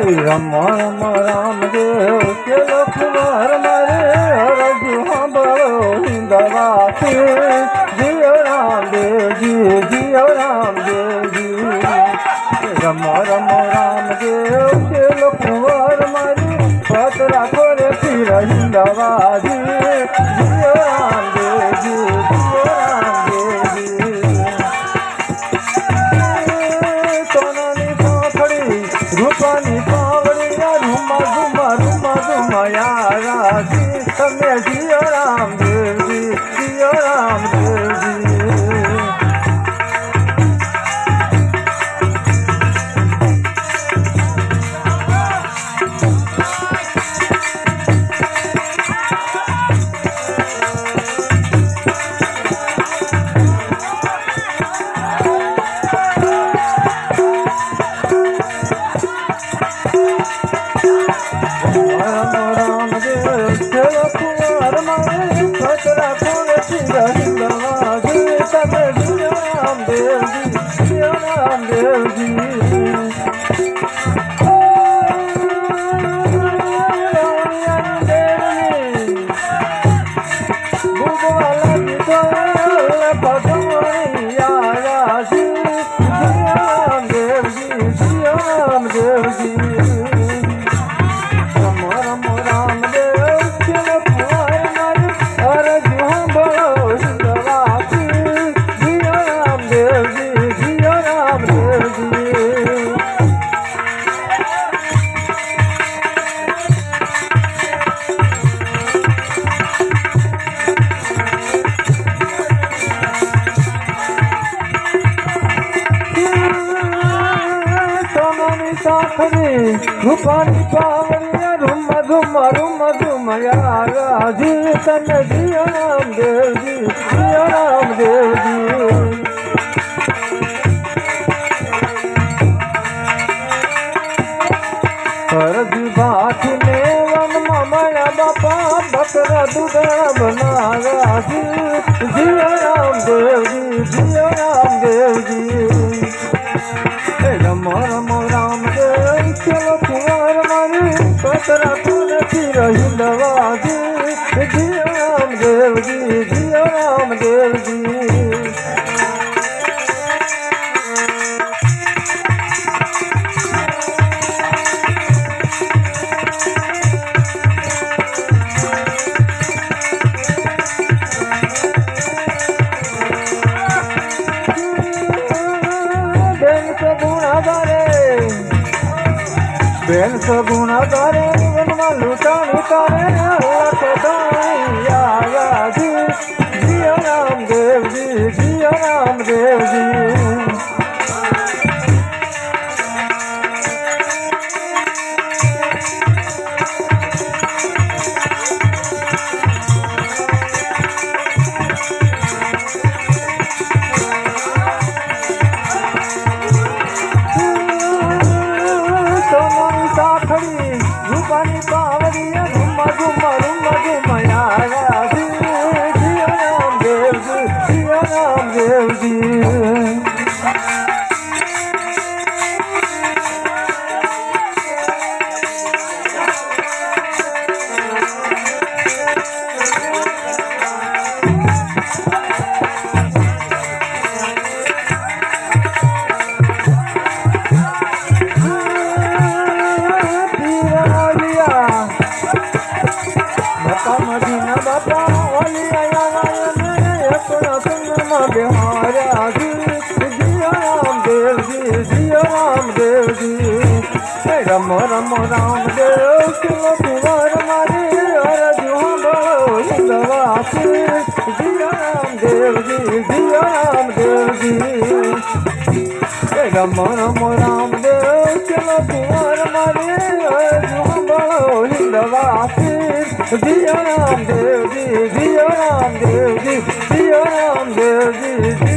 રમ રમ રામદેવ કેલો કુમાર મારે હરજુ સાંભળો હિંદવાસી જીઓ રામદેવજી જીઓ રામદેવજી રમ રમ રામદેવ કેલો કુમાર મારે પત રાખો રે પીર હિંદવાસી જીઓ રામદેવજી જીઓ રામદેવજી સોનાની પાંખડી રૂપાની પાવડિયા રૂમા રૂમા રૂમા રૂમયા રાજી તમે જીઓ રામદેવજી જીઓ રામદેવજી રૂપાની પાવડિયા રૂમા રૂમા રૂમા રૂમયા રાજી તમે જીઓ રામદેવજી જીઓ રામદેવજી હરજી ભાથીને વનમાં માયા બાપા બકરા દૂધણા બનાવ્યા જીઓ રામદેવજી જીઓ રામદેવજી રમ રમ રામદેવ ચલો કુંવર મારી પતરા નથી રહી દવાજી જીઓ રામદેવજી જીઓ રામદેવજી બેન સગુણા તારે વનમાં લૂંટાણી તારે લખદાજી જીઓ રામદેવજી જીઓ રામદેવજી રૂપાની પાવડિયા રૂમા રૂમા રૂમા રૂમયા રાજી જીઓ રામદેવજી જીઓ રામદેવજી મદીના બાપા ઓલી આયા જીઓ રામદેવજી જીઓ રામદેવજી રમ રમ રામદેવ કેલો કુંવર મારી હરજુ સાંભળો હિંદવાસી જીઓ રામદેવજી જીઓ રામદેવજી રમ રમ રામદેવ કેલો કુંવર મારી હરજુ સાંભળો હિંદવાસી જીઓ રામદેવજી જીઓ રામદેવજી જીઓ રામદેવજી